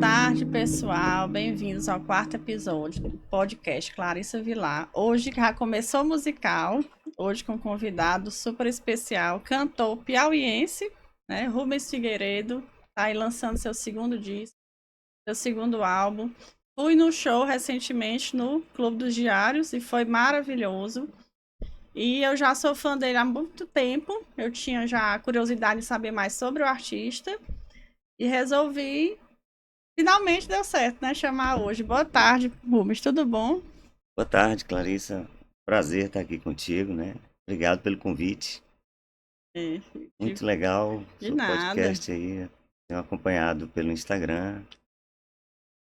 tarde, pessoal. Bem-vindos ao quarto episódio do podcast Clarissa Vilar. Hoje já começou o musical, hoje com um convidado super especial, cantor piauiense, né? Rubens Figueiredo, tá aí lançando seu segundo disco, seu segundo álbum. Fui no show recentemente no Clube dos Diários e foi maravilhoso. E eu já sou fã dele há muito tempo. Eu tinha já curiosidade de saber mais sobre o artista e resolvi. Finalmente deu certo, né? Chamar hoje. Boa tarde, Rubens. Tudo bom? Boa tarde, Clarissa. Prazer estar aqui contigo, né? Obrigado pelo convite. É, De, Muito legal o de seu nada. podcast aí. Tenho acompanhado pelo Instagram.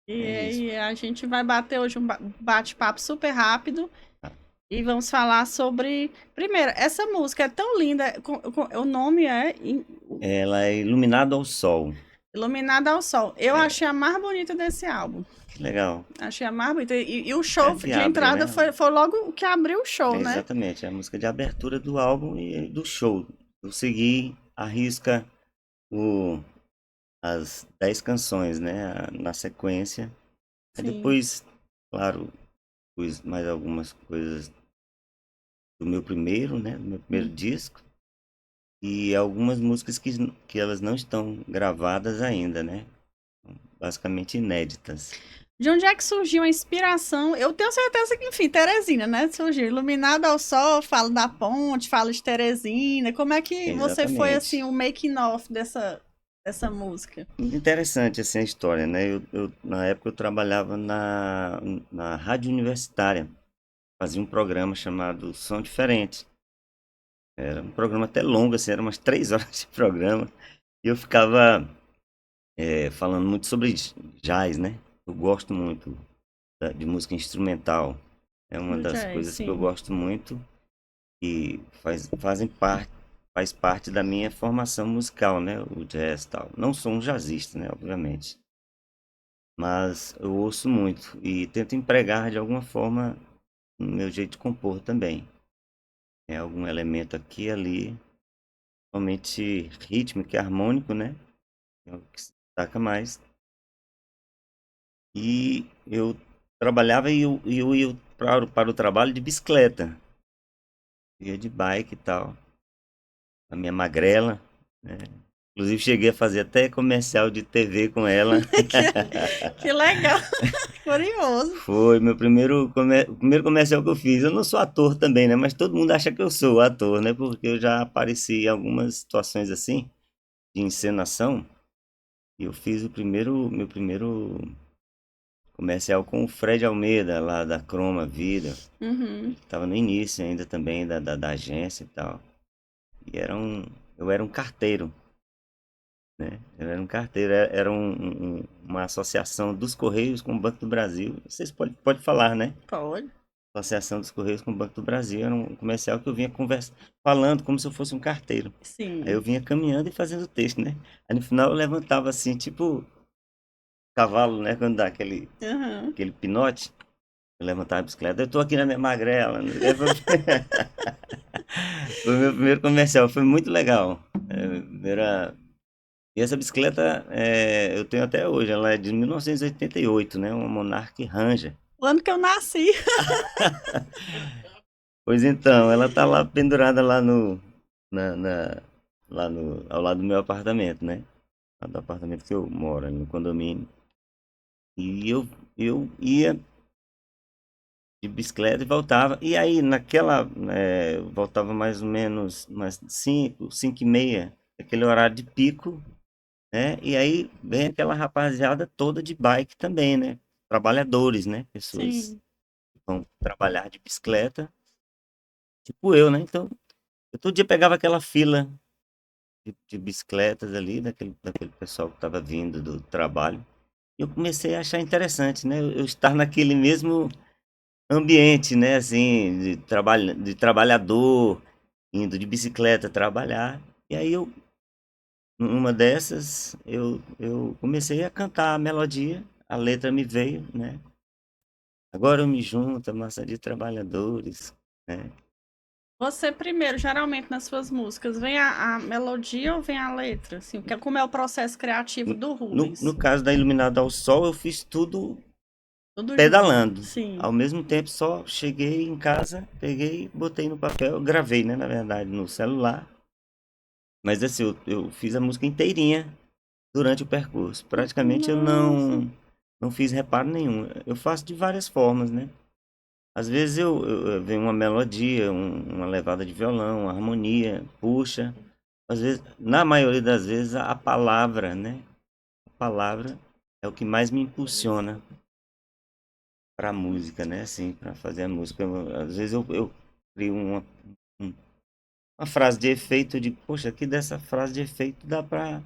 E É isso. aí, a gente vai bater hoje um bate-papo super rápido e vamos falar sobre. Primeiro, essa música é tão linda. O nome é Ela é Iluminada ao Sol. Iluminada ao Sol. Eu É, achei a mais bonita desse álbum. que legal. Achei a mais bonita. E o É show a que de abre, entrada né? foi logo o que abriu o show, É né? exatamente, é a música de abertura do álbum e do show. Eu segui a risca o, as 10 canções, né? Na sequência. Aí Sim. depois, claro, pus mais algumas coisas do meu primeiro, né? Do meu primeiro disco. E algumas músicas que elas não estão gravadas ainda, né? Basicamente inéditas. De onde é que surgiu a inspiração? Eu tenho certeza que, enfim, Teresina, né? Surgiu Iluminado ao Sol, fala da ponte, fala de Teresina. Como é que você foi, assim, Exatamente. o making of dessa música? Muito interessante assim, a história, né? Na época eu trabalhava na rádio universitária. Fazia um programa chamado Som Diferente. Era um programa até longo, assim, era umas 3 horas de programa. E eu ficava falando muito sobre jazz, né? Eu gosto muito de música instrumental. É uma Do das jazz, coisas que eu sim. gosto muito. E faz parte da minha formação musical, né? O jazz e tal. Não sou um jazzista, né? Obviamente. Mas eu ouço muito e tento empregar de alguma forma no meu jeito de compor também. É algum elemento aqui e ali, somente rítmico e harmônico, né? É o que se destaca mais. E eu trabalhava e eu ia para o trabalho de bicicleta. Ia de bike e tal. A minha magrela, né? Inclusive cheguei a fazer até comercial de TV com ela. que, que legal, curioso. Foi o primeiro comercial que eu fiz. Eu não sou ator também, né? Mas todo mundo acha que eu sou ator, né? Porque eu já apareci em algumas situações assim, de encenação. E eu fiz meu primeiro comercial com o Fred Almeida, lá da Croma Vida. Uhum, Ele estava no início ainda também da agência e tal. E eu era um carteiro, né? Eu era um carteiro, era uma associação dos Correios com o Banco do Brasil. Vocês pode falar, né? pode. Associação dos Correios com o Banco do Brasil. Era um comercial que eu vinha falando como se eu fosse um carteiro. Aí Sim. eu vinha caminhando e fazendo texto, né? Aí no final eu levantava assim, tipo cavalo, né? Quando dá Uhum. aquele pinote. Eu levantava a bicicleta. Eu tô aqui na minha magrela. Né? Foi o meu primeiro comercial. Foi muito legal. E essa bicicleta eu tenho até hoje. Ela é de 1988, né? Uma Monarch Ranger. O ano que eu nasci. Pois então, ela tá lá pendurada lá na, na- lá ao lado do meu apartamento, né? Lá do apartamento que eu moro, ali no condomínio. E eu ia de bicicleta e voltava. E aí, eu voltava mais ou menos umas 5h30, aquele horário de pico, né? E aí vem aquela rapaziada toda de bike também, né? Trabalhadores, né? Pessoas Sim. que vão trabalhar de bicicleta, tipo eu, né? Então, eu todo dia pegava aquela fila de bicicletas ali, daquele pessoal que estava vindo do trabalho. E eu comecei a achar interessante, né? Eu estar naquele mesmo ambiente, né? Assim, de trabalhador, indo de bicicleta trabalhar. E aí numa dessas, eu comecei a cantar a melodia, a letra me veio, né? Agora eu me junto, a massa de trabalhadores, né? Você primeiro, geralmente nas suas músicas, vem a melodia ou vem a letra? Assim, como é o processo criativo do No Rubens? caso da Iluminado ao Sol, eu fiz tudo Tudo junto. pedalando. Sim. Ao mesmo tempo, só cheguei em casa, peguei, botei no papel, gravei, né, na verdade, no celular. Mas assim, eu fiz a música inteirinha durante o percurso. Praticamente eu Nossa. não fiz reparo nenhum. Eu faço de várias formas, né? Às vezes eu venho uma melodia, uma levada de violão, uma harmonia, puxa. Às vezes, na maioria das vezes, a palavra, né? A palavra é o que mais me impulsiona para a música, né? Assim, para fazer a música. Às vezes eu crio um- uma frase de efeito de, poxa, aqui dessa frase de efeito dá para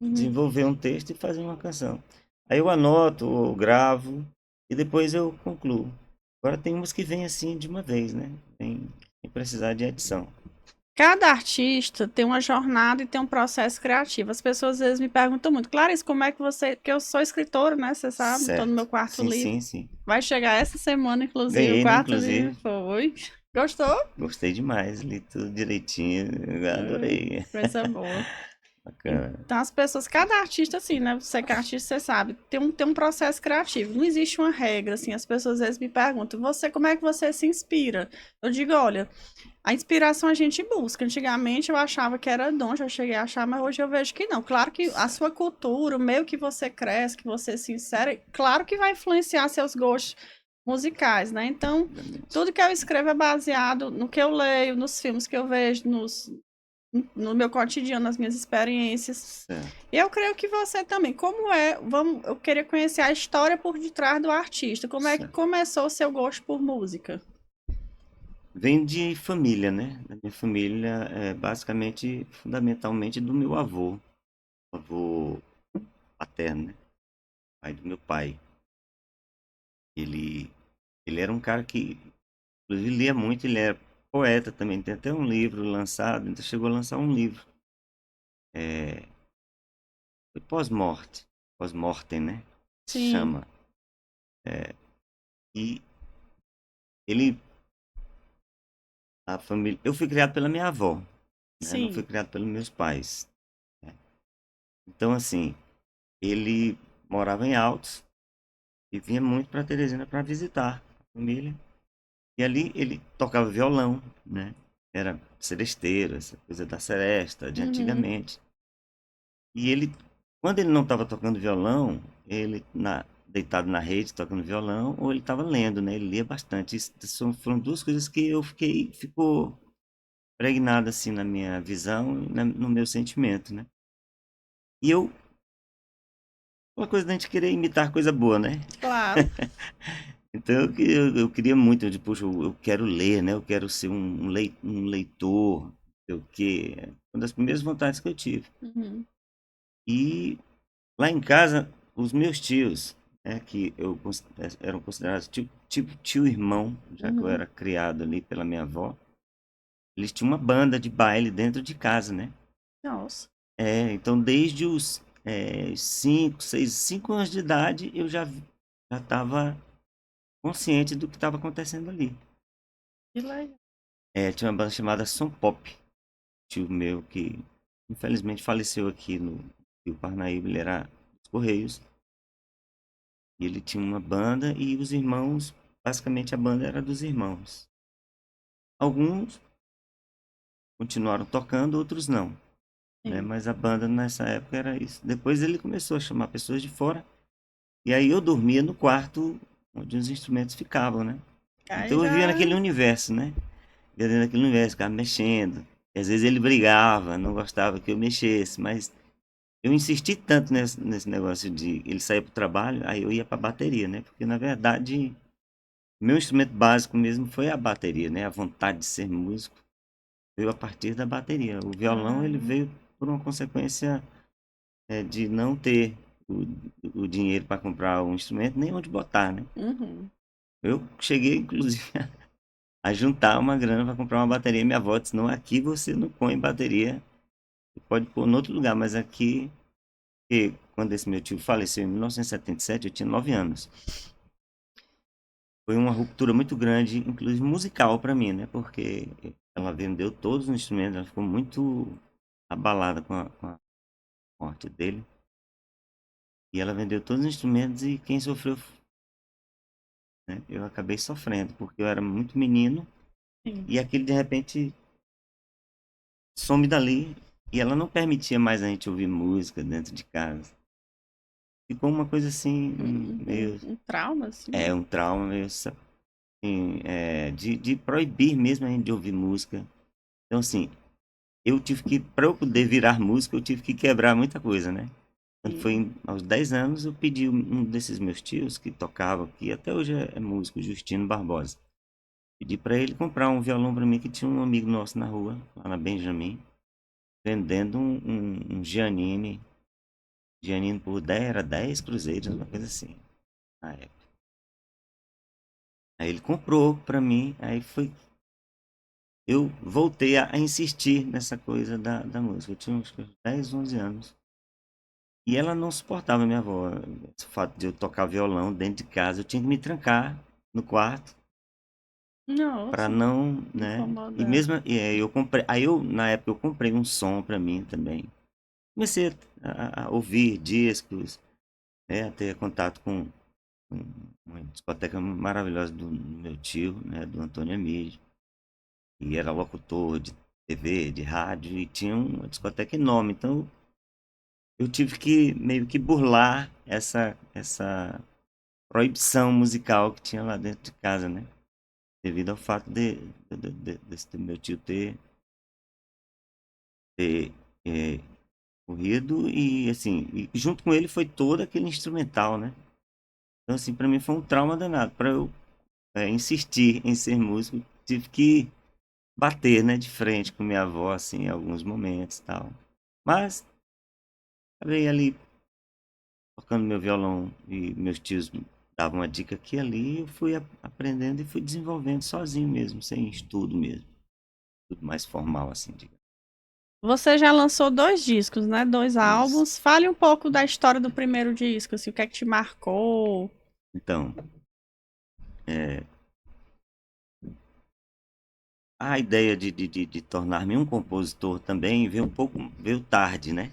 Uhum. desenvolver um texto e fazer uma canção. Aí eu anoto, ou gravo e depois eu concluo. Agora tem umas que vêm assim de uma vez, né? Sem precisar de edição. Cada artista tem uma jornada e tem um processo criativo. As pessoas às vezes me perguntam muito, Clarice, como é que você. Porque eu sou escritora, né? Você sabe, estou no meu Certo. quarto Sim, livro. sim, sim. Vai chegar essa semana, inclusive, o Ganhei, né? quarto livro Inclusive, foi. Gostou? gostei demais, li tudo direitinho, eu adorei. Coisa boa. Bacana. Então, as pessoas, cada artista, assim, né? Você que é artista, você sabe, tem um processo criativo. Não existe uma regra, assim. As pessoas às vezes me perguntam, como é que você se inspira? Eu digo, olha, a inspiração a gente busca. Antigamente eu achava que era dom, já cheguei a achar, mas hoje eu vejo que não. Claro que a Certo. sua cultura, o meio que você cresce, que você se insere, claro que vai influenciar seus gostos musicais, né? Então, Exatamente. tudo que eu escrevo é baseado no que eu leio, nos filmes que eu vejo, no meu cotidiano, nas minhas experiências. Certo. E eu creio que você também. Como é? Eu queria conhecer a história por detrás do artista. Como é que Certo. começou o seu gosto por música? Vem de família, né? Da minha família, basicamente, fundamentalmente do meu avô paterno, né? Pai do meu pai. Ele, ele era um cara que, inclusive, lia muito, ele era poeta também, tem até um livro lançado, então chegou a lançar um livro. É, foi pós-mortem, né? Sim, Chama. E ele, a família, eu fui criado pela minha avó, né? Não fui sim. criado pelos meus pais, né? Então, assim, ele morava em Altos e vinha muito para Teresina para visitar a família. E ali ele tocava violão, né? Era seresteiro, essa coisa da seresta de Uhum. antigamente. E ele, quando ele não estava tocando violão, deitado na rede tocando violão, ou ele estava lendo, né? Ele lia bastante. Foram duas coisas que ficou impregnado assim na minha visão e no meu sentimento, né? E eu, uma coisa da gente querer imitar coisa boa, né? Claro. Então eu queria muito, eu, poxa, eu quero ler, né? Eu quero ser um leitor, não sei o quê. Uma das primeiras vontades que eu tive. Uhum. E lá em casa, os meus tios, né, que eram considerados tipo tio-irmão, já que eu Uhum. era criado ali pela minha avó, eles tinham uma banda de baile dentro de casa, né? Nossa, Então desde os 5 anos de idade, eu já estava consciente do que estava acontecendo ali. que legal. Tinha uma banda chamada Som Pop, tio meu que infelizmente faleceu aqui no Rio Parnaíba, ele era dos Correios, e ele tinha uma banda e os irmãos, basicamente a banda era dos irmãos. Alguns continuaram tocando, outros não, né? Sim. Mas a banda nessa época era isso. Depois ele começou a chamar pessoas de fora, e aí eu dormia no quarto onde os instrumentos ficavam, né? Aí Então eu vivia já. naquele universo, né? Dentro daquele universo, ficava mexendo. E às vezes ele brigava, não gostava que eu mexesse, mas eu insisti tanto nesse negócio de ele sair para o trabalho, aí eu ia para a bateria, né? Porque na verdade, meu instrumento básico mesmo foi a bateria, né? A vontade de ser músico veio a partir da bateria. O violão ele Ah, veio por uma consequência de não ter o dinheiro para comprar um instrumento, nem onde botar, né? uhum. Eu cheguei, inclusive, a juntar uma grana para comprar uma bateria. Minha avó disse, não, aqui você não põe bateria, você pode pôr em outro lugar, mas aqui, porque quando esse meu tio faleceu em 1977, eu tinha 9 anos. foi uma ruptura muito grande, inclusive musical para mim, né? Porque ela vendeu todos os instrumentos, ela ficou muito abalada com a morte dele. E ela vendeu todos os instrumentos e quem sofreu, né? Eu acabei sofrendo, porque eu era muito menino Sim. e aquele de repente some dali e ela não permitia mais a gente ouvir música dentro de casa. Ficou uma coisa assim, meio. Um trauma, assim. É um trauma meio assim, de proibir mesmo a gente de ouvir música. Então, assim, para eu poder virar músico, eu tive que quebrar muita coisa, né? Quando foi aos 10 anos, eu pedi um desses meus tios que tocava, que até hoje é músico, Justino Barbosa. Pedi para ele comprar um violão para mim, que tinha um amigo nosso na rua, lá na Benjamin, vendendo um Giannini. Giannini por 10, era 10 cruzeiros, uma coisa assim, na época. Aí ele comprou para mim, aí foi. Eu voltei a insistir nessa coisa da música. Eu tinha uns 10, 11 anos. E ela não suportava minha avó. O fato de eu tocar violão dentro de casa, eu tinha que me trancar no quarto para Nossa, não, né? E incomodando. mesmo eu comprei, aí eu na época eu comprei um som para mim também. Comecei a ouvir discos, né? A ter contato com uma discoteca maravilhosa do meu tio, né? Do Antônio Emílio. E era locutor de TV, de rádio e tinha uma discoteca enorme. Então eu tive que meio que burlar essa proibição musical que tinha lá dentro de casa, né? Devido ao fato desse meu tio ter é, morrido e, assim, e junto com ele foi todo aquele instrumental, né? Então, assim, para mim foi um trauma danado. Para eu insistir em ser músico, tive que bater, né, de frente com minha avó, assim, em alguns momentos e tal. Mas, acabei ali tocando meu violão e meus tios me davam uma dica aqui e ali, eu fui aprendendo e fui desenvolvendo sozinho mesmo, sem estudo mesmo. Tudo mais formal, assim, digamos. Você já lançou 2 discos, né? 2 Isso. álbuns. Fale um pouco da história do primeiro disco, assim, o que é que te marcou? Então, é, a ideia de tornar-me um compositor também veio tarde, né?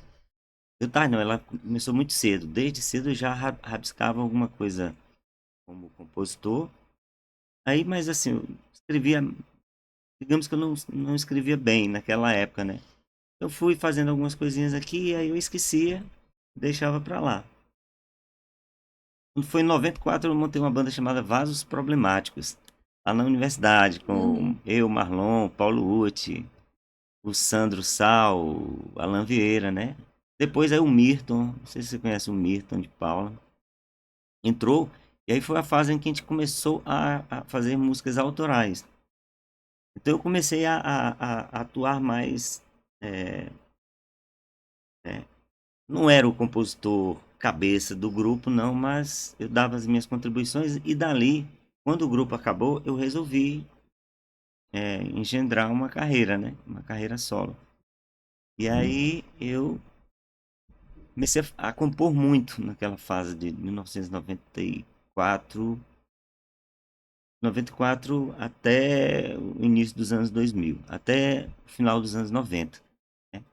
Veio tarde não, ela começou muito cedo. Desde cedo eu já rabiscava alguma coisa como compositor. Aí, mas assim, eu escrevia, digamos que eu não escrevia bem naquela época, né? Eu fui fazendo algumas coisinhas aqui, aí eu esquecia, deixava pra lá. Quando foi em 94, eu montei uma banda chamada Vasos Problemáticos, lá na universidade, com Uhum. eu, Marlon, Paulo Uti, o Sandro Sal, o Alan Vieira, né? Depois aí o Mirton, não sei se você conhece o Mirton de Paula, entrou, e aí foi a fase em que a gente começou a fazer músicas autorais. Então eu comecei a atuar mais. é, é, não era o compositor cabeça do grupo, não, mas eu dava as minhas contribuições e dali, quando o grupo acabou, eu resolvi engendrar uma carreira, né? Uma carreira solo. E aí eu comecei a compor muito naquela fase de 1994, 94 até o início dos anos 2000, até o final dos anos 90. Né?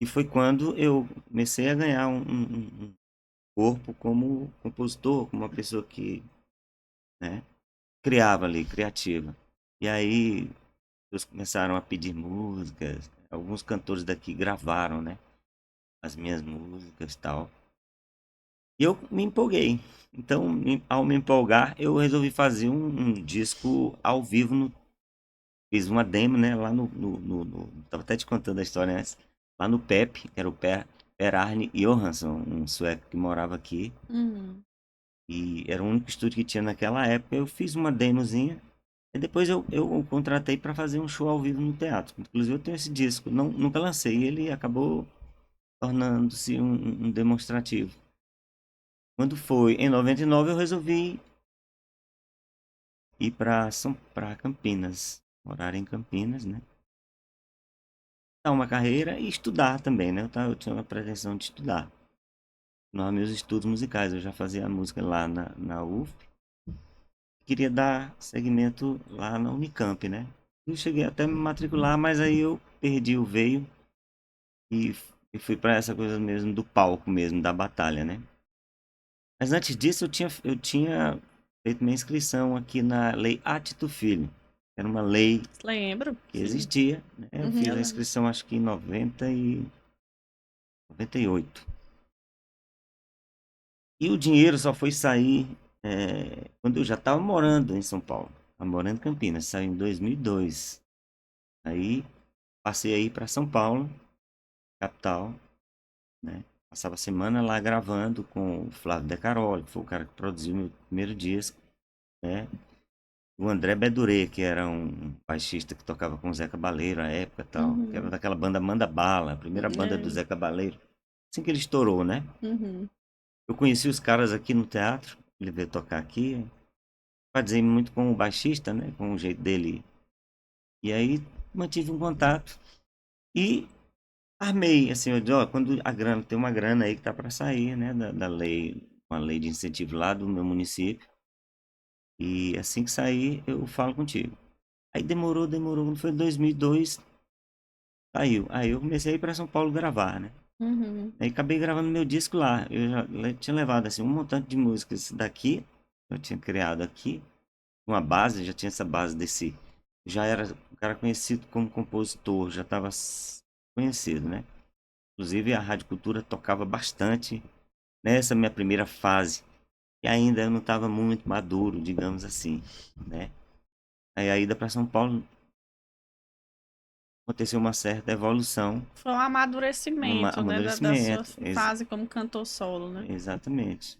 E foi quando eu comecei a ganhar um corpo como compositor, como uma pessoa que, né, criava ali, criativa. E aí eles começaram a pedir músicas, alguns cantores daqui gravaram, né, as minhas músicas e tal. E eu me empolguei. Então, ao me empolgar, eu resolvi fazer um disco ao vivo. Fiz uma demo, né? Lá tava até te contando a história antes. Lá no PEP, que era o Per Arne Johansson, um sueco que morava aqui. Uhum. E era o único estúdio que tinha naquela época. Eu fiz uma demozinha. E depois eu o contratei para fazer um show ao vivo no teatro. Inclusive eu tenho esse disco. Não, nunca lancei. Ele acabou tornando-se um demonstrativo. Quando foi em 99, eu resolvi ir para Campinas, morar em Campinas, né? Dar uma carreira e estudar também, né? Eu tinha uma pretensão de estudar. Nos meus estudos musicais, eu já fazia música lá na UF. queria dar segmento lá na Unicamp, né? Eu cheguei até a me matricular, mas aí eu perdi o veio e, e fui para essa coisa mesmo do palco mesmo, da batalha, né? Mas antes disso eu tinha feito minha inscrição aqui na Lei Atito Filho. Era uma lei Lembro, que sim. existia, né? Eu Uhum, fiz eu a lembro. inscrição acho que em 98. E o dinheiro só foi sair quando eu já estava morando em São Paulo. Estava morando em Campinas, saiu em 2002. Aí passei aí para São Paulo, capital, né? Passava a semana lá gravando com o Flávio De Caroli, que foi o cara que produziu meu primeiro disco, né? O André Bedurê, que era um baixista que tocava com o Zé Cabaleiro à época e tal, que era Uhum. daquela banda Manda Bala, a primeira banda do É. Zé Cabaleiro. Assim que ele estourou, né? Uhum. Eu conheci os caras aqui no teatro, ele veio tocar aqui, fazia muito com o baixista, né? Com o jeito dele. E aí mantive um contato e armei, assim, eu disse, ó, quando a grana, tem uma grana aí que tá para sair, né? Da lei, uma lei de incentivo lá do meu município. E assim que sair, eu falo contigo. Aí demorou, quando foi em 2002, saiu. Aí eu comecei a ir para São Paulo gravar, né? Uhum. Aí acabei gravando meu disco lá. Eu já tinha levado, assim, um montante de músicas daqui, eu tinha criado aqui, uma base, já tinha essa base desse. Já era um cara conhecido como compositor, já estava conhecido, né? Inclusive a Rádio Cultura tocava bastante nessa minha primeira fase. E ainda eu não estava muito maduro, digamos assim, né? Aí a ida para São Paulo aconteceu uma certa evolução, Foi um um amadurecimento, né, da sua amadurecimento. fase como cantor solo, né? Exatamente.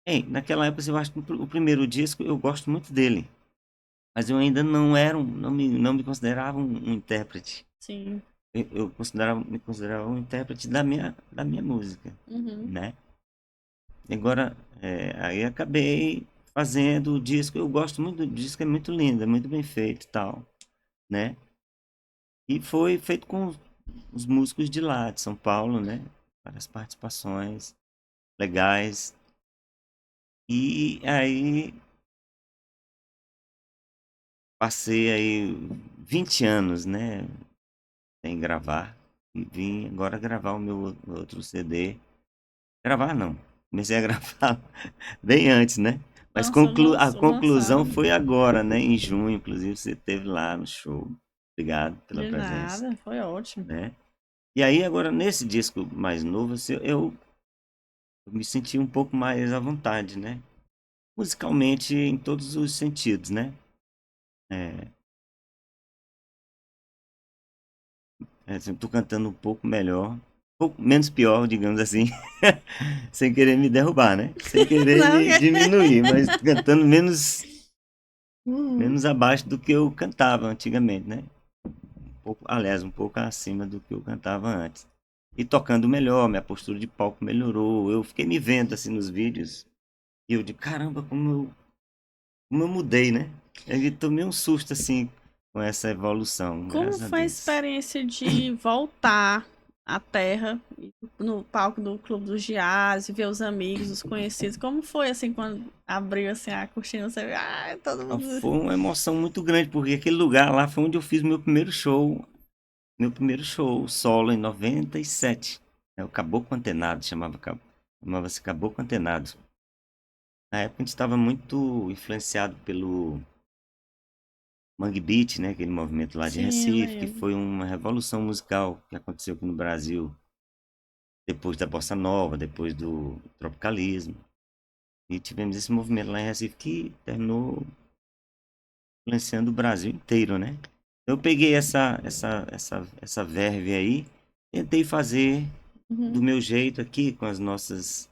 Bem, naquela época eu acho que o primeiro disco eu gosto muito dele, mas eu ainda não era não me considerava um intérprete. Sim. Eu me considerava um intérprete da minha música, Uhum. né? Agora, aí acabei fazendo o disco. Eu gosto muito do disco, é muito lindo, é muito bem feito e tal, né? E foi feito com os músicos de lá, de São Paulo, né? Várias participações legais. E aí passei aí 20 anos, né? Sem gravar. E vim agora gravar o meu outro CD. Gravar não. Comecei a gravar bem antes, né? Mas a conclusão Lançando. foi agora, né? Em junho, inclusive, você esteve lá no show. Obrigado pela De presença, nada, foi ótimo. né? E aí, agora, nesse disco mais novo, assim, eu me senti um pouco mais à vontade, né? Musicalmente, em todos os sentidos, né? É, assim, tô cantando um pouco melhor, um pouco menos pior, digamos assim, sem querer me derrubar, né? Sem querer Não, me diminuir, mas cantando menos abaixo do que eu cantava antigamente, né? Pouco, aliás, um pouco acima do que eu cantava antes. E tocando melhor, minha postura de palco melhorou. Eu fiquei me vendo assim nos vídeos e eu de caramba, como eu mudei, né? Eu tomei um susto assim com essa evolução, como graças a foi a Deus. experiência de voltar à Terra no palco do Clube do Jazz, ver os amigos, os conhecidos? Como foi assim quando abriu assim a cortina, você viu, todo Ah, mundo. foi uma emoção muito grande, porque aquele lugar lá foi onde eu fiz meu primeiro show solo em 97. É o Caboclo Antenado, chamava-se Caboclo Antenado. Na época a gente estava muito influenciado pelo Mangue Beat, né, aquele movimento lá de Sim, eu Recife, que lembro. foi uma revolução musical que aconteceu aqui no Brasil depois da Bossa Nova, depois do tropicalismo. E tivemos esse movimento lá em Recife que terminou influenciando o Brasil inteiro, né? Eu peguei essa verve aí, tentei fazer do Uhum. meu jeito aqui, com as nossas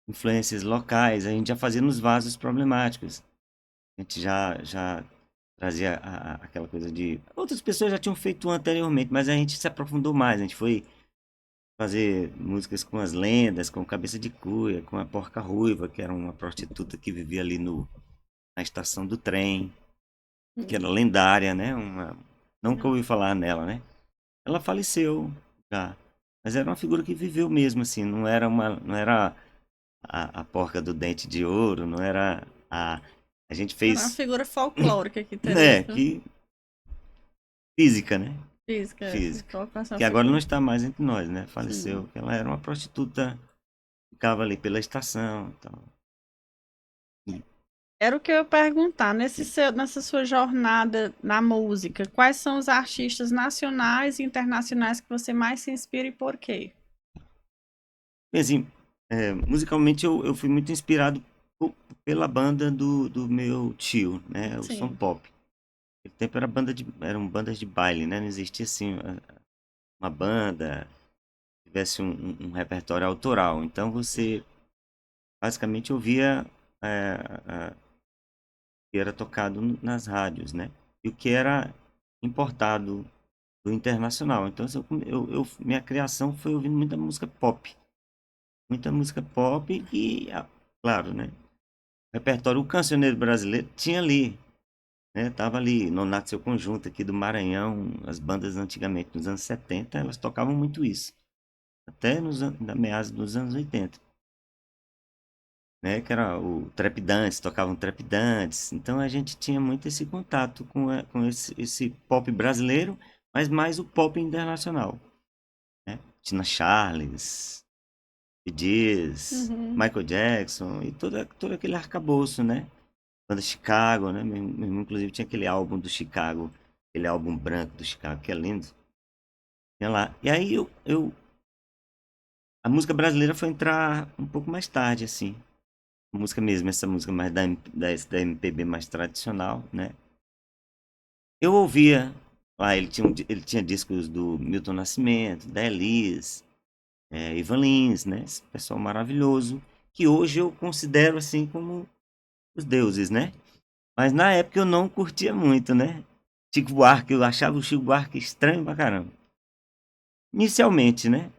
influências locais. A gente já fazia nos vasos problemáticos. A gente já trazia aquela coisa de. Outras pessoas já tinham feito anteriormente, mas a gente se aprofundou mais. A gente foi fazer músicas com as lendas, com Cabeça de Cuia, com a Porca Ruiva, que era uma prostituta que vivia ali na estação do trem, que era lendária, né? Nunca ouvi falar nela, né? Ela faleceu já. Mas era uma figura que viveu mesmo, assim. Não era a porca do dente de ouro, não era A gente Era uma fez, figura folclórica que né, Teresa. que física, né? Física. Física. Colocar essa Que agora não figura. está mais entre nós, né? Sim. Faleceu, que ela era uma prostituta, ficava ali pela estação, e tal. E, Era o que eu ia perguntar. Nessa sua jornada na música, quais são os artistas nacionais e internacionais que você mais se inspira e por quê? assim, musicalmente eu fui muito inspirado pela banda do meu tio, né? O Som Sim. Pop. Naquele tempo eram bandas de baile, né? Não existia assim uma banda que tivesse um repertório autoral. Então você basicamente ouvia o que era tocado nas rádios, né? E o que era importado do internacional. Então minha criação foi ouvindo muita música pop. Muita música pop e, claro, né? O repertório, o cancioneiro brasileiro tinha ali, né? Tava ali, Nonato Seu Conjunto aqui do Maranhão, as bandas antigamente, nos anos 70 elas tocavam muito isso. Até na meados dos anos 80, né? Que era o Trap Dance, tocavam Trap Dance. Então a gente tinha muito esse contato com esse pop brasileiro, mas mais o pop internacional, né? Tina Charles, Bee Gees, Uhum. Michael Jackson e todo aquele arcabouço, né? Banda Chicago, né? Meu irmão, inclusive, tinha aquele álbum do Chicago, aquele álbum branco do Chicago, que é lindo. Tinha lá. E aí a música brasileira foi entrar um pouco mais tarde, assim. A música mesmo, essa música mais da MPB mais tradicional, né? Eu ouvia lá, ele tinha discos do Milton Nascimento, da Elis, Ivan Lins, né? Esse pessoal maravilhoso, que hoje eu considero assim como os deuses, né? Mas na época eu não curtia muito, né? Chico Buarque, eu achava o Chico Buarque estranho pra caramba. Inicialmente, né?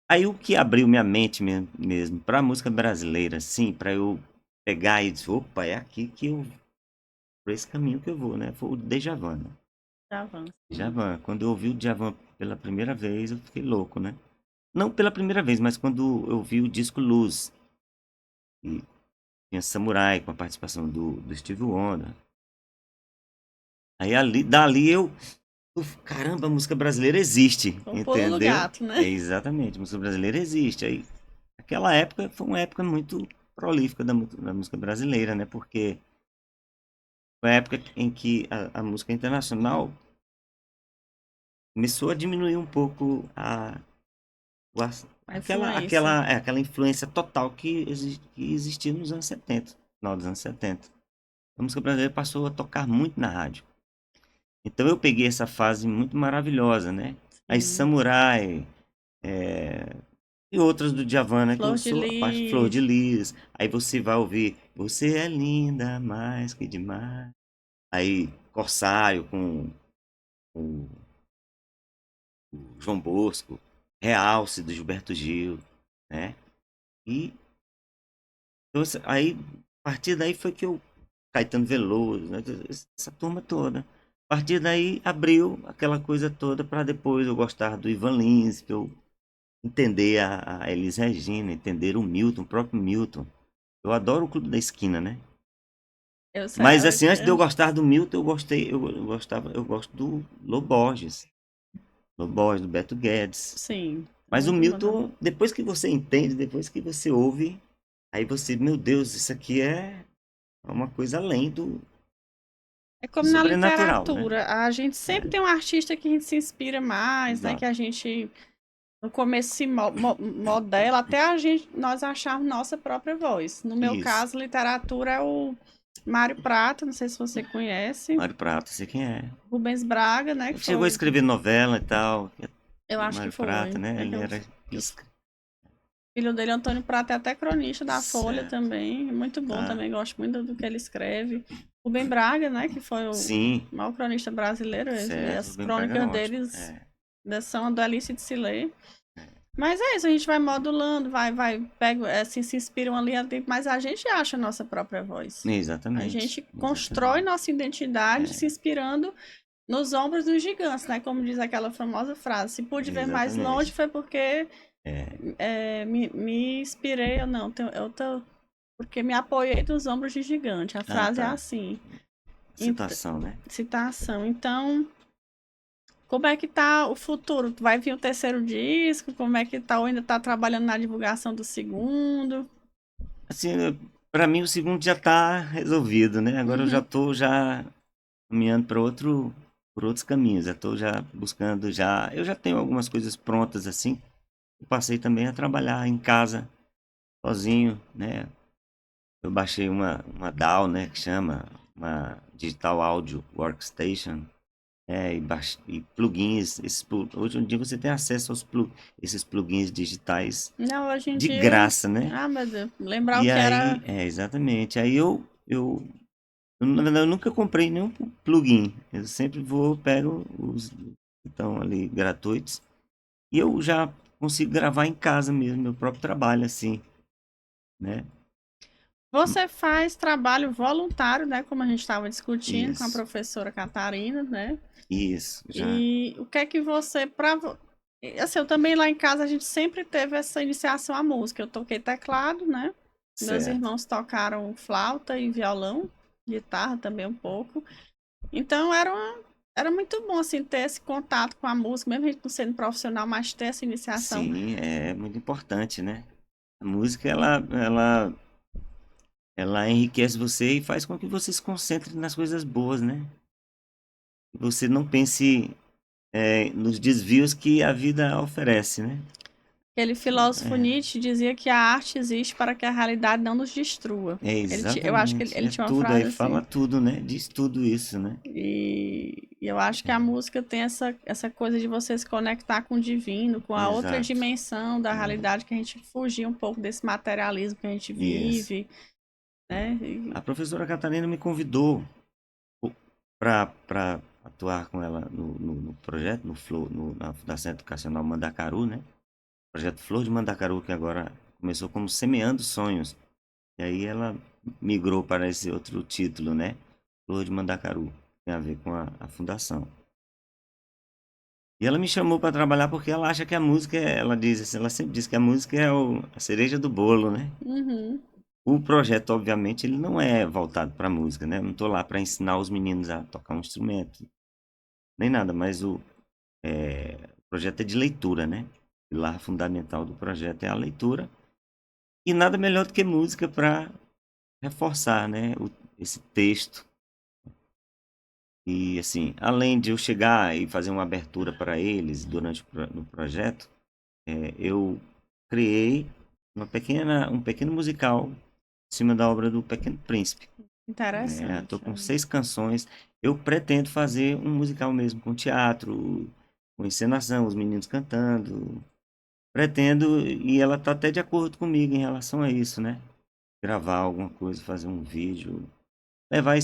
Aí o que abriu minha mente mesmo pra música brasileira, assim, pra eu pegar e dizer, opa, é aqui que eu, por esse caminho que eu vou, né? Foi o Djavan, né? Já avança. Djavan. Quando eu ouvi o Djavan pela primeira vez, eu fiquei louco, né? Não pela primeira vez, mas quando eu vi o disco Luz, e tinha Samurai com a participação do Steve Wonder. Aí dali caramba, a música brasileira existe, O pulo do entendeu? gato, né? É exatamente, a música brasileira existe. Aí, aquela época foi uma época muito prolífica da música brasileira, né? Porque foi a época em que a música internacional começou a diminuir um pouco o ass- A influência. aquela influência total que existia nos anos 70, final dos anos 70. A música brasileira passou a tocar muito na rádio. Então eu peguei essa fase muito maravilhosa, né? Aí Sim. Samurai, é, e outras do Djavan, né? Que eu Flor de sou a parte Flor de Lis. Lis. Aí você vai ouvir Você é linda mais que demais. Aí Corsário com o João Bosco, Realce do Gilberto Gil, né? E então, aí a partir daí foi que eu Caetano Veloso, né? Essa turma toda. A partir daí abriu aquela coisa toda para depois eu gostar do Ivan Lins, que eu entender a Elis Regina, entender o Milton, o próprio Milton. Eu adoro o Clube da Esquina, né? Eu sei. Mas assim, antes de eu gostar do Milton, eu gosto do Loborges, Loborges, do Beto Guedes. Sim. Mas o Muito bom também. Milton, depois que você entende, depois que você ouve, aí você, meu Deus, isso aqui é uma coisa além É do como na sobrenatural, né? literatura. A gente sempre É, tem um artista que a gente se inspira mais, né? Que exato. a gente no começo se modela até nós acharmos nossa própria voz. No meu Isso. caso, literatura é o Mário Prata, não sei se você conhece. Mário Prata, sei quem é. Rubens Braga, né? Que Ele chegou a foi. escrever novela e tal. Eu acho que Mário Prata, foi. né? É que Ele o era. filho dele, Antônio Prata, é até cronista da Folha Certo. também. É muito bom Tá. também, gosto muito do que ele escreve. Rubem Braga, né? Que foi o Sim, maior cronista brasileiro. certo. As Bem Braga era crônicas ótimo. deles É, são uma delícia de se ler. é. Mas é isso, a gente vai modulando, pega, assim, se inspiram ali, mas a gente acha a nossa própria voz. A Exatamente. gente constrói Exatamente. nossa identidade se É, inspirando nos ombros dos gigantes, né? Como diz aquela famosa frase: se pude ver mais longe exatamente. foi porque É, me inspirei, eu não, eu tô porque me apoiei dos ombros de gigante. A Ah, frase é tá. assim. Citação, né? Citação. Então, como é que tá o futuro? Vai vir o terceiro disco? Como é que tá? Ou ainda tá trabalhando na divulgação do segundo? Assim, para mim o segundo já tá resolvido, né? Agora eu já Uhum. tô já caminhando para por outros caminhos. Já tô já buscando já, eu já tenho algumas coisas prontas assim. Eu passei também a trabalhar em casa sozinho, né? Eu baixei uma DAW, né, que chama uma Digital Audio Workstation, e plugins. Hoje em dia você tem acesso esses plugins digitais Não, hoje em de dia. graça, né? Ah, meu Deus. Lembrar o E que era. aí, exatamente. Aí na verdade, eu nunca comprei nenhum plugin. Eu sempre pego os que estão ali gratuitos e eu já consigo gravar em casa mesmo, meu próprio trabalho, assim, né? Você faz trabalho voluntário, né? Como a gente estava discutindo com a Isso, professora Catarina, né? isso, já. E o que é que você. Assim, eu também lá em casa a gente sempre teve essa iniciação à música. Eu toquei teclado, né? Meus Certo. irmãos tocaram flauta e violão, guitarra também um pouco. Então era muito bom assim ter esse contato com a música, mesmo a gente não sendo profissional, mas ter essa iniciação. Sim, é muito importante, né? A música, ela enriquece você e faz com que você se concentre nas coisas boas, né? Você não pense, nos desvios que a vida oferece, né? Aquele filósofo É, Nietzsche dizia que a arte existe para que a realidade não nos destrua. Eu acho que ele, exatamente, ele é tinha uma tudo, aí frase assim. fala tudo, né? Diz tudo isso, né? E eu acho que a música tem essa coisa de você se conectar com o divino, com a outra Exato. dimensão da É, realidade, que a gente fugir um pouco desse materialismo que a gente isso. vive, né? A professora Catarina me convidou para atuar com ela no projeto, no Flow, na Fundação Educacional Mandacaru, né? Projeto Flor de Mandacaru, que agora começou como Semeando Sonhos. E aí ela migrou para esse outro título, né? Flor de Mandacaru. Tem a ver com a fundação. E ela me chamou para trabalhar porque ela acha que a música, ela diz assim, ela sempre diz que a música é a cereja do bolo, né? Uhum. O projeto, obviamente, ele não é voltado para música, né? Eu não estou lá para ensinar os meninos a tocar um instrumento, nem nada, mas o projeto é de leitura, né? O pilar fundamental do projeto é a leitura. E nada melhor do que música para reforçar, né, esse texto. E assim, além de eu chegar e fazer uma abertura para eles durante no projeto, eu criei um pequeno musical em cima da obra do Pequeno Príncipe. Né? Estou Interessante. com 6 canções. Eu pretendo fazer um musical mesmo, com teatro, com encenação, os meninos cantando. Pretendo, e ela está até de acordo comigo em relação a isso, né? Gravar alguma coisa, fazer um vídeo, levar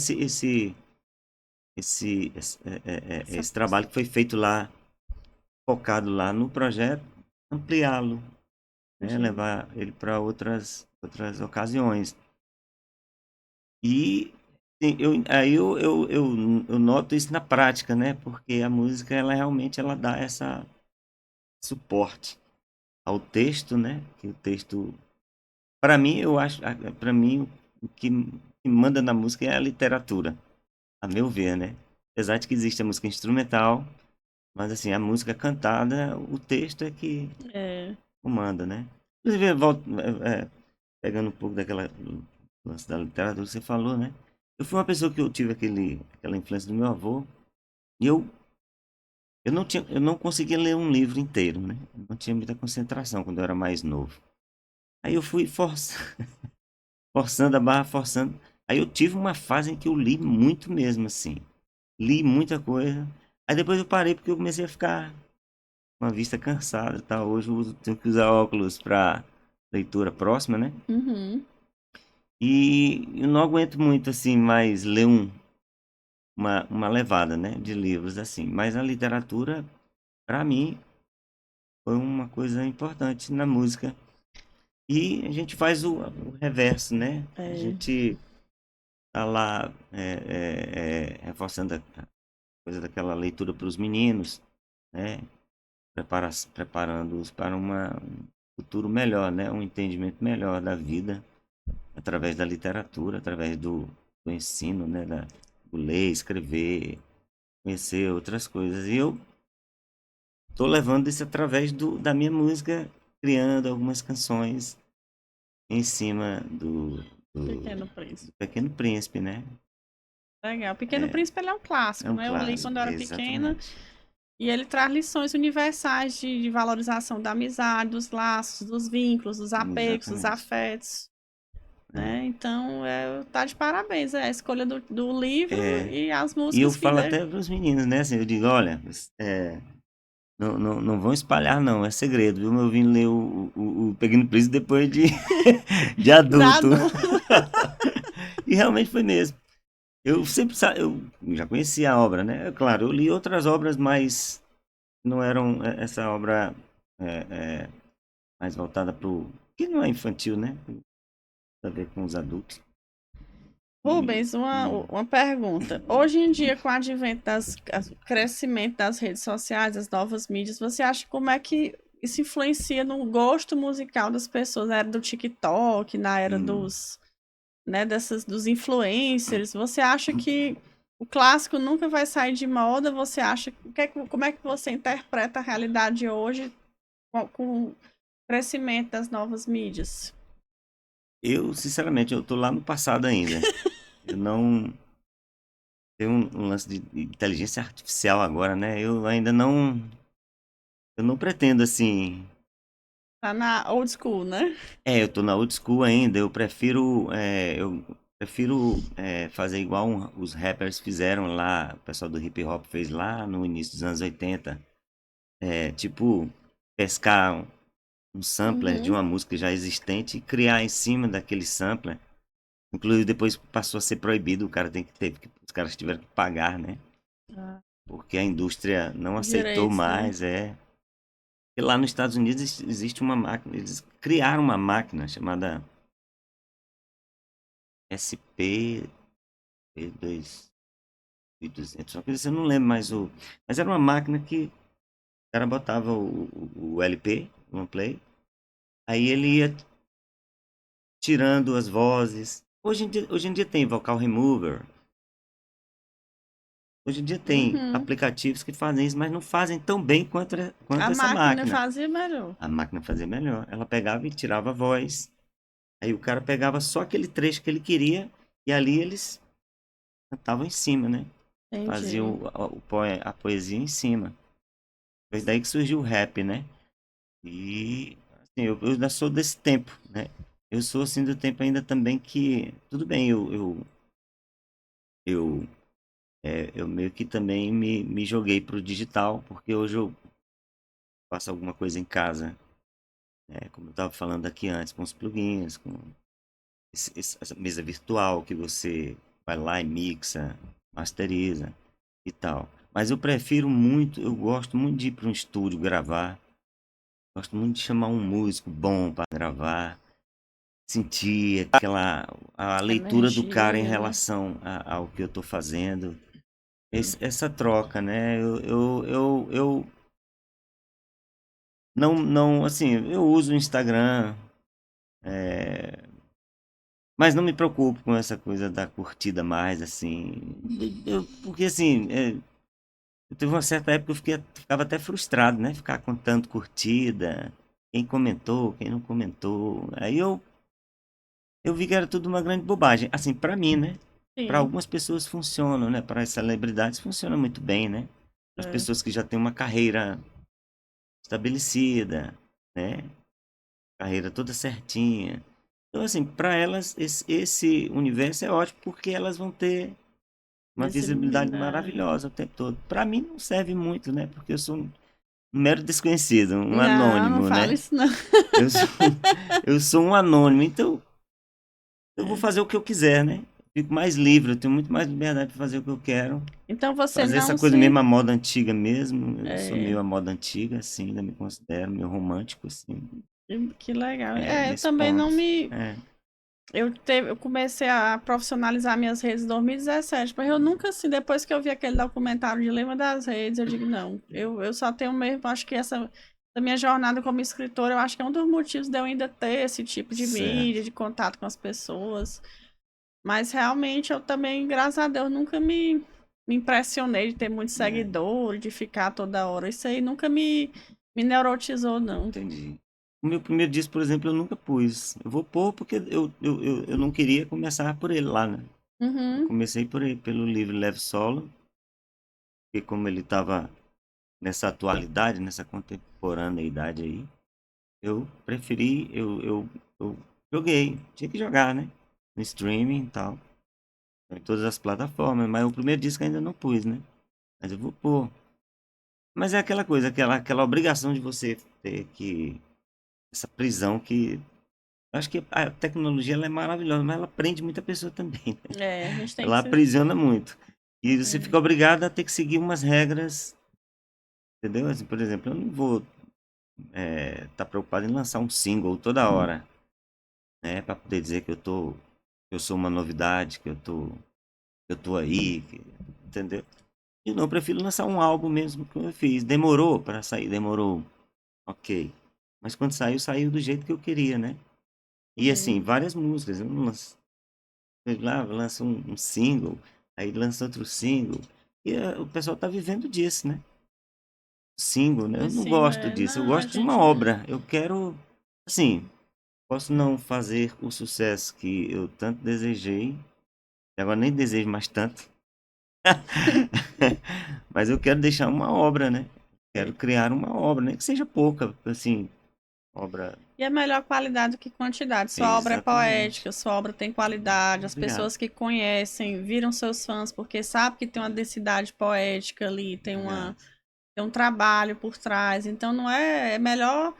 Essa- esse trabalho que foi feito lá, focado lá no projeto, ampliá-lo, né? de- Levar ele para outras ocasiões. E aí eu noto isso na prática, né? Porque a música, ela realmente ela dá essa suporte ao texto, né? Que o texto, para mim, eu acho, para mim, o que manda na música é a literatura, a meu ver, né? Apesar de que existe a música instrumental, mas assim, a música cantada, o texto é que é, comanda, né? Inclusive, pegando um pouco daquela lance da literatura que você falou, né? Eu fui uma pessoa que eu tive aquela influência do meu avô, e eu não conseguia ler um livro inteiro, né? Eu não tinha muita concentração quando eu era mais novo. Aí eu fui forçando a barra, forçando. Aí eu tive uma fase em que eu li muito mesmo, assim. Li muita coisa. Aí depois eu parei porque eu comecei a ficar com a vista cansada, tá? Hoje tenho que usar óculos para leitura próxima, né? uhum. E eu não aguento muito, assim, mais ler uma levada, né? De livros, assim. Mas a literatura, para mim, foi uma coisa importante na música. E a gente faz o reverso, né? A É. gente tá lá reforçando a coisa daquela leitura para os meninos, né? Preparando-os para um futuro melhor, né? Um entendimento melhor da vida. através da literatura, através do ensino, né? Do ler, escrever, conhecer outras coisas. E eu tô levando isso através da minha música, criando algumas canções em cima Pequeno do Príncipe. Pequeno Príncipe, né? Legal. Pequeno É, Príncipe ele é um é clássico, um né? Eu li clássico, quando eu era pequena exatamente. e ele traz lições universais de valorização da amizade, dos laços, dos vínculos, dos apegos, dos Exatamente. afetos, É. né? Então, tá de parabéns, a escolha do livro É, e as e eu músicas que, falo né? até para os meninos, né? Assim, eu digo, olha, não vão espalhar, não, é segredo, viu? Eu vim ler o Pequeno Príncipe depois de adulto. Dado. E realmente foi mesmo. Eu sempre eu já conhecia a obra, né? Claro, eu li outras obras, mas não eram essa obra é, mais voltada para o. Que não é infantil, né? Tem a ver com os adultos. E, Rubens, hum, uma pergunta. Hoje em dia, com o advento crescimento das redes sociais, das novas mídias, você acha como é que isso influencia no gosto musical das pessoas? Na era do TikTok, na era hum. né, dos influencers. Você acha que o clássico nunca vai sair de moda? Você acha, como é que você interpreta a realidade hoje com o crescimento das novas mídias? Eu, sinceramente, eu tô lá no passado ainda. Eu não. Tem um lance de inteligência artificial agora, né? Eu ainda não. Eu não pretendo, assim. Tá na old school, né? Eu tô na old school ainda. Eu prefiro fazer igual os rappers fizeram lá, o pessoal do hip hop fez lá no início dos anos 80. Tipo, pescar um sampler de Uhum. uma música já existente e criar em cima daquele sampler. Inclusive depois passou a ser proibido, o cara os caras tiveram que pagar, né? Ah, Porque a indústria não aceitou direitos, né? mais, E lá nos Estados Unidos existe uma máquina, eles criaram uma máquina chamada SP200, só que eu não lembro mais o. Mas era uma máquina que o cara botava o LP, no play, aí ele ia tirando as vozes. Hoje em dia tem vocal remover, hoje em dia tem Uhum. aplicativos que fazem isso, mas não fazem tão bem A quanto essa máquina máquina. fazia melhor. A máquina fazia melhor. Ela pegava e tirava a voz. Aí o cara pegava só aquele trecho que ele queria e ali eles cantavam em cima, né? Entendi. Faziam a poesia em cima. Foi daí que surgiu o rap, né? E assim, eu ainda sou desse tempo, né? Eu sou assim do tempo ainda também que tudo bem, eu, eu meio que também me joguei pro digital, porque hoje eu faço alguma coisa em casa, como eu estava falando aqui antes, com os plugins, com essa mesa virtual que você vai lá e mixa, masteriza e tal. Mas eu gosto muito de ir para um estúdio gravar, gosto muito de chamar um músico bom para gravar, sentir a leitura do cara em Energia, né? relação ao que eu estou fazendo. Essa troca, né? Eu não, assim, eu uso o Instagram, mas não me preocupo com essa coisa da curtida mais, assim. Porque, assim, teve uma certa época que ficava até frustrado, né? Ficar contando curtida, quem comentou, quem não comentou. Aí eu vi que era tudo uma grande bobagem. Assim, pra mim, né? Pra Sim. algumas pessoas funcionam, né? Para as celebridades funciona muito bem, né? As É. pessoas que já têm uma carreira estabelecida, né? Carreira toda certinha. Então, assim, para elas, esse universo é ótimo porque elas vão ter uma visibilidade Visibilidade. maravilhosa o tempo todo. Para mim não serve muito, né? Porque eu sou um mero desconhecido, um Não, não anônimo, fala né? isso não. Eu sou, eu sou um anônimo, então eu vou É. fazer o que eu quiser, né? Fico mais livre, eu tenho muito mais liberdade para fazer o que eu quero. Então você Fazer essa não coisa se. mesmo, a moda antiga mesmo. Eu sou É, meio a moda antiga, assim, ainda me considero meio romântico, assim, que legal. Eu nesse também não ponto. me. Eu comecei a profissionalizar minhas redes em 2017, mas eu nunca, assim, depois que eu vi aquele documentário de Dilema das Redes, eu digo, não, eu só tenho mesmo, acho que essa da minha jornada como escritora, eu acho que é um dos motivos de eu ainda ter esse tipo de Certo. mídia, de contato com as pessoas. Mas realmente eu também, graças a Deus, nunca me impressionei de ter muitos É, seguidores, de ficar toda hora. Isso aí nunca me neurotizou, não. entendi. O meu primeiro disco, por exemplo, eu nunca pus. Eu vou pôr porque eu não queria começar por ele lá, né? Eu Uhum, comecei por ele, pelo livro Leve Solo, porque como ele estava nessa atualidade, nessa contemporaneidade aí, eu preferi, eu joguei, tinha que jogar, né? No streaming e tal, em todas as plataformas, mas o primeiro disco ainda não pus, né? Mas eu vou pôr. Mas é aquela coisa, aquela obrigação de você ter que, essa prisão que, eu acho que a tecnologia ela é maravilhosa, mas ela prende muita pessoa também, né? é, a gente tem que Ela ser. aprisiona muito. E você É. fica obrigado a ter que seguir umas regras, entendeu? Assim, por exemplo, eu não vou tá preocupado em lançar um single toda hora, né, para poder dizer que eu sou uma novidade, que eu tô aí, entendeu? E não, eu prefiro lançar um álbum mesmo que eu fiz. Demorou para sair, demorou, ok. Mas quando saiu, saiu do jeito que eu queria, né? E assim, Uhum. várias músicas. Eu não lanço, sei lá, lança um single, aí lança outro single. E o pessoal tá vivendo disso, né? Single, né? Eu não Assim, gosto é, disso. Eu não, a gosto de uma gente. obra. Eu quero, assim, posso não fazer o sucesso que eu tanto desejei, e agora nem desejo mais tanto, mas eu quero deixar uma obra, né? Quero É. criar uma obra, nem que seja pouca, assim, obra. E é melhor qualidade do que quantidade. Sua obra é Exatamente. poética, sua obra tem qualidade, as Obrigado. pessoas que conhecem viram seus fãs porque sabem que tem uma densidade poética ali, Obrigado. tem um trabalho por trás. Então não é, é melhor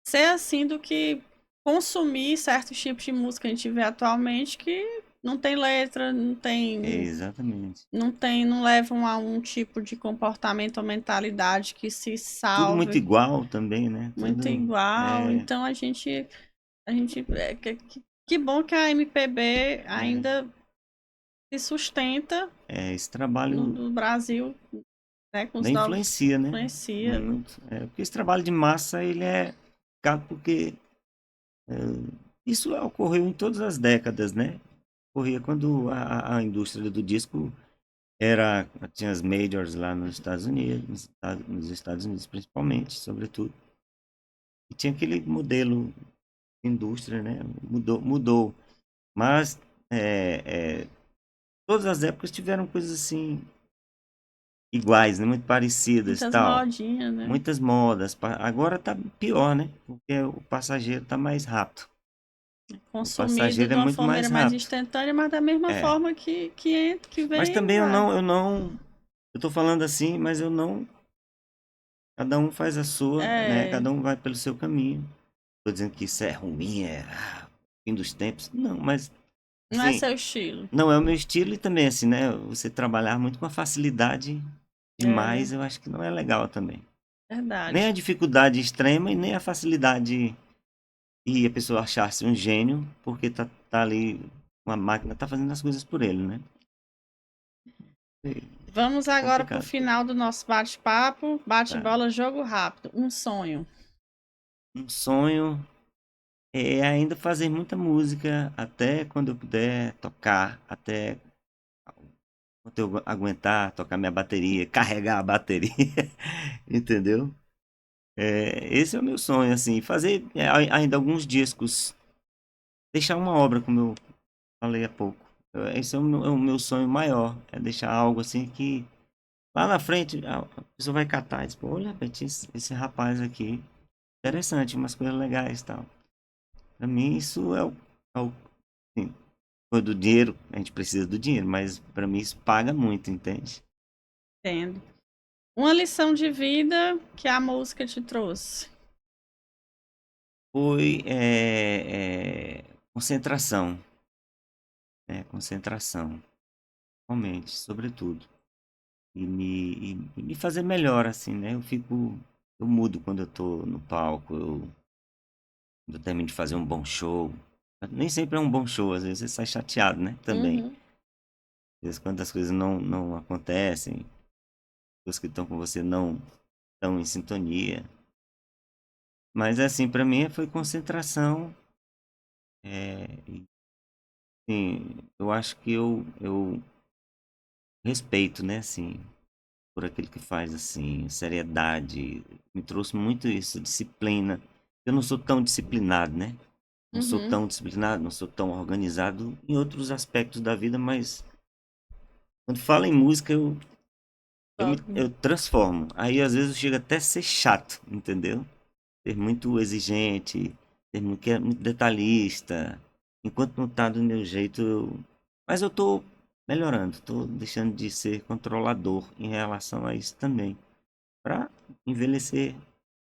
ser assim do que consumir certos tipos de música que a gente vê atualmente que não tem letra, Exatamente. não levam a um tipo de comportamento ou mentalidade que se Tudo muito salve igual também, né? muito Tudo igual. é, Então a gente que bom que a MPB é, ainda se sustenta esse trabalho no Brasil, né, com os né, novos influencia, né? influencia. Muito. Porque esse trabalho de massa, ele é complicado porque isso ocorreu em todas as décadas, né? Ocorria quando a indústria do disco era, tinha as majors lá nos Estados Unidos, nos Estados Unidos principalmente, sobretudo, e tinha aquele modelo de indústria, né? Mudou, mas todas as épocas tiveram coisas assim iguais, né? Muito parecidas, Muitas tal. modinhas, né? Muitas modas. Agora tá pior, né? Porque o passageiro tá mais rápido. O Consumido passageiro de é uma muito mais forma mais rápido. instantânea, mas da mesma É. forma que entra, que Mas vem, também vai. eu tô falando assim, mas eu não, cada um faz a sua, né? É, Cada um vai pelo seu caminho. Tô dizendo que isso é ruim, fim dos tempos. Não, mas não é assim, seu estilo. não é o meu estilo e também assim, né? Você trabalhar muito com a facilidade É, demais, eu acho que não é legal também. Nem a verdade. dificuldade extrema e nem a facilidade e a pessoa achar-se um gênio porque tá ali, uma máquina tá fazendo as coisas por ele, né? Vamos É agora para o complicado. final do nosso bate-papo. Tá. Bate-bola, jogo rápido. Um sonho. Um sonho é ainda fazer muita música até quando eu puder tocar, até quando eu aguentar tocar minha bateria, carregar a bateria, entendeu? Esse é o meu sonho, assim, fazer ainda alguns discos, deixar uma obra, como eu falei há pouco. Esse é o meu sonho maior, é deixar algo assim que lá na frente a pessoa vai catar e diz, pô, olha, Betinho, esse rapaz aqui, interessante, umas coisas legais e tal. Pra mim isso assim, do dinheiro, a gente precisa do dinheiro, mas pra mim isso paga muito, entende? Entendo. Uma lição de vida que a música te trouxe. Foi concentração, né? Concentração, realmente, sobretudo. E me fazer melhor, assim, né? Eu mudo quando eu tô no palco, quando eu termino de fazer um bom show. Nem sempre é um bom show, às vezes você sai chateado, né? Também. Uhum. Às vezes quando as coisas não acontecem, os que estão com você não estão em sintonia. Mas assim, para mim foi concentração. E, assim, eu acho que eu respeito, né, assim, por aquele que faz assim, seriedade. Me trouxe muito isso, disciplina. Eu não sou tão disciplinado, né? Não sou Uhum. tão disciplinado, não sou tão organizado em outros aspectos da vida, mas quando falo em música, eu transformo. Aí às vezes chega até a ser chato, entendeu? Ser muito exigente, que é muito detalhista. Enquanto não tá do meu jeito, mas eu tô melhorando, tô deixando de ser controlador em relação a isso também, para envelhecer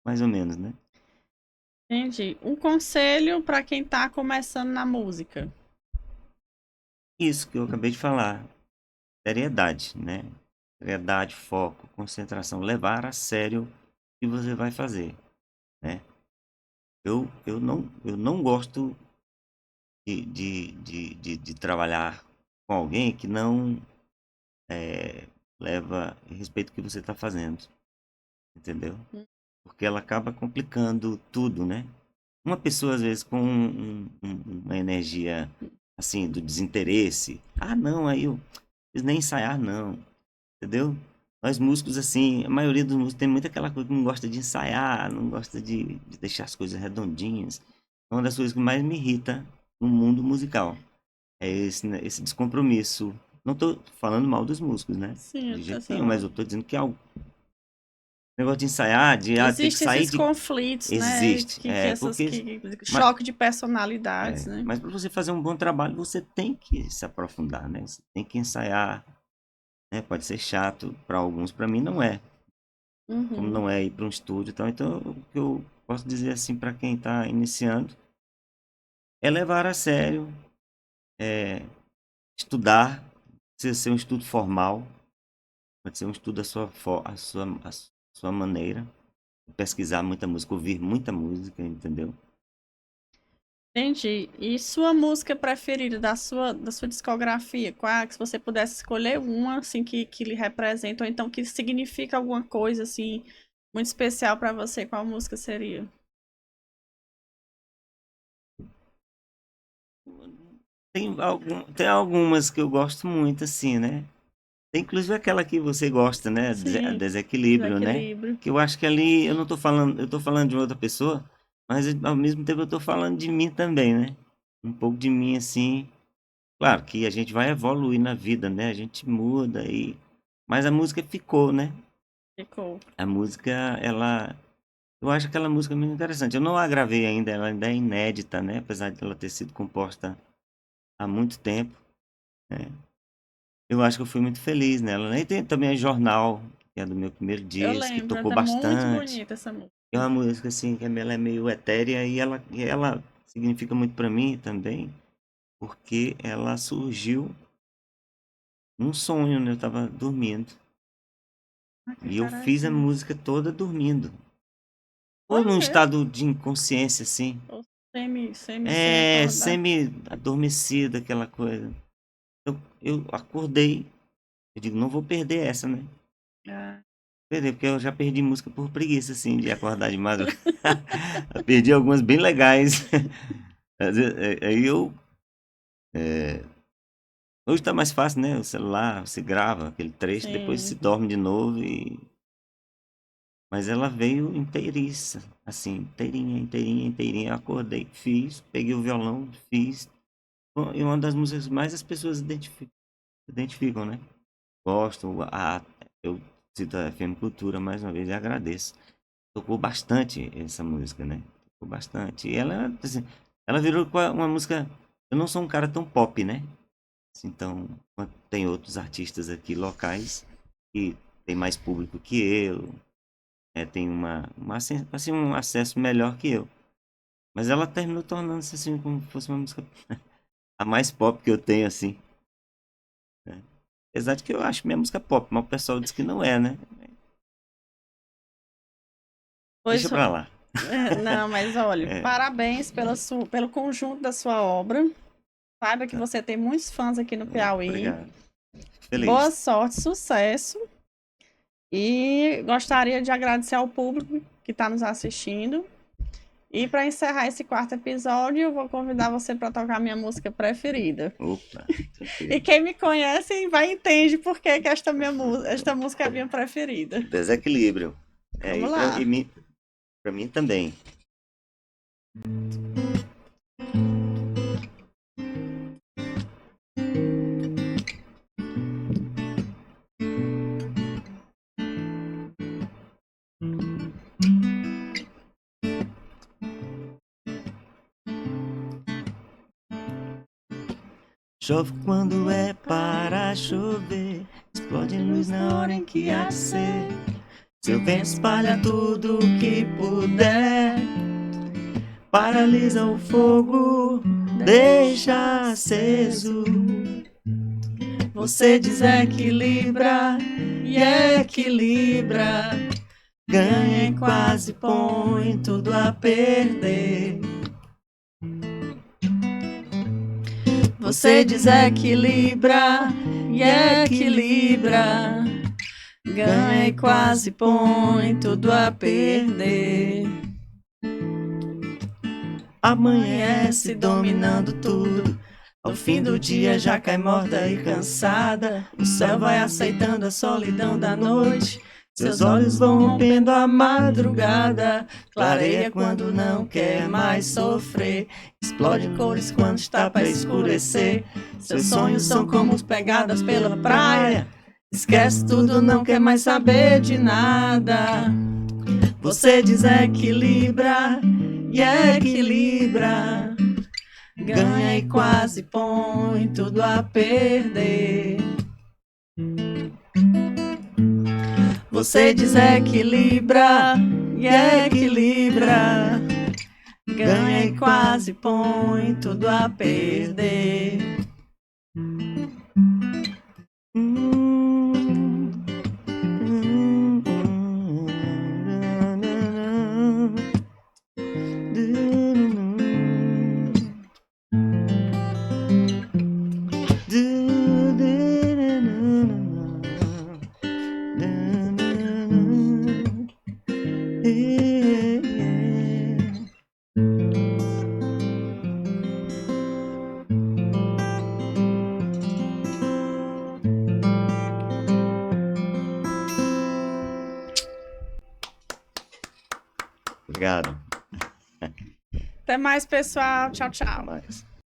mais ou menos, né? Entendi. Um conselho para quem tá começando na música. Isso que eu acabei de falar, seriedade, né? Seriedade, foco, concentração, levar a sério o que você vai fazer, né? Eu não gosto de trabalhar com alguém que não leva em respeito ao que você está fazendo, entendeu? Porque ela acaba complicando tudo, né? Uma pessoa, às vezes, com uma energia, assim, do desinteresse. Ah, não, aí eu fiz nem ensaiar, não. Entendeu? Nós músicos, assim, a maioria dos músicos tem muito aquela coisa que não gosta de ensaiar, não gosta de deixar as coisas redondinhas. É uma das coisas que mais me irrita no mundo musical. É esse, né, esse descompromisso. Não tô falando mal dos músicos, né? Sim, De eu jeito nenhum, mas só... eu tô dizendo que é algo. Negócio de ensaiar, de ter que Existem sair esses de. conflitos, né? Existe. Que É, essas porque. que Mas, choque de personalidades, né? mas para você fazer um bom trabalho, você tem que se aprofundar, né? Você tem que ensaiar, né? Pode ser chato para alguns, para mim não é. Como Uhum. não é ir para um estúdio e tal. Então, o que eu posso dizer assim para quem está iniciando é levar a sério, é estudar, precisa ser um estudo formal, pode ser um estudo da sua, a sua maneira, pesquisar muita música, ouvir muita música, entendeu? Entendi. E sua música preferida da sua discografia? Qual, se você pudesse escolher uma, assim, que lhe representa, ou então que significa alguma coisa, assim, muito especial pra você, qual música seria? Tem algumas que eu gosto muito, assim, né? Tem inclusive aquela que você gosta, né? A Sim, Desequilíbrio, né? desequilíbrio. Que eu acho que ali eu não tô falando, eu tô falando de outra pessoa, mas ao mesmo tempo eu tô falando de mim também, né? Um pouco de mim, assim. Claro que a gente vai evoluir na vida, né? A gente muda e. Mas a música ficou, né? Ficou. A música, ela. Eu acho aquela música muito interessante. Eu não a gravei ainda, ela ainda é inédita, né? Apesar de ela ter sido composta há muito tempo, né? Eu acho que eu fui muito feliz nela, né? E tem também a Jornal, que é do meu primeiro Eu disco, que lembro, tocou tá muito bastante. bonita essa música. É uma música assim que ela é meio etérea e ela significa muito para mim também, porque ela surgiu num sonho, né? Eu tava dormindo Ah, que e eu fiz a interessante. música toda dormindo. Foi Ou num mesmo? estado de inconsciência assim. Ou sem É, acordar? semi-adormecida aquela coisa. Eu acordei, eu digo, não vou perder essa, né? Ah, Perder, porque eu já perdi música por preguiça, assim, de acordar de madrugada. Eu perdi algumas bem legais. Aí eu. Hoje tá mais fácil, né? O celular, você grava aquele trecho, depois se sim. dorme de novo e. Mas ela veio inteiriça, assim, inteirinha, inteirinha, inteirinha. Eu acordei, fiz, peguei o violão, fiz. Bom, e uma das músicas que mais as pessoas identificam, né? Gosto, eu cito a FM Cultura mais uma vez e agradeço. Tocou bastante essa música, né? Tocou bastante. E ela, assim, ela virou uma música. Eu não sou um cara tão pop, né? Então, tem outros artistas aqui locais que tem mais público que eu, tem assim, um acesso melhor que eu. Mas ela terminou tornando-se assim como se fosse uma música a mais pop que eu tenho, assim, né? Apesar de que eu acho minha música pop, mas o pessoal diz que não é, né? Deixa Pois, pra lá. não, mas olha, É, parabéns pelo conjunto da sua obra. Saiba que tá, você tem muitos fãs aqui no Piauí. obrigado. Boa Feliz. sorte, sucesso. E gostaria de agradecer ao público que está nos assistindo. E para encerrar esse 4º episódio, eu vou convidar você para tocar minha música preferida. Opa, E quem me conhece vai entender por que esta música é a minha preferida. Desequilíbrio. Vamos lá. Pra mim também. Chove quando é para chover, explode luz na hora em que há de ser. Seu vento espalha tudo o que puder, paralisa o fogo, deixa aceso. Você desequilibra e equilibra, ganha e quase põe tudo a perder. Você desequilibra e equilibra, ganha e quase põe tudo a perder. Amanhece dominando tudo, ao fim do dia já cai morta e cansada. O céu vai aceitando a solidão da noite, seus olhos vão rompendo a madrugada. Clareia quando não quer mais sofrer, explode cores quando está para escurecer. Seus sonhos são como pegadas pela praia, esquece tudo, não quer mais saber de nada. Você desequilibra e equilibra, ganha e quase põe tudo a perder. Você desequilibra e equilibra, ganha e quase põe tudo a perder. Obrigado. Até mais, pessoal. Tchau, tchau. Até mais.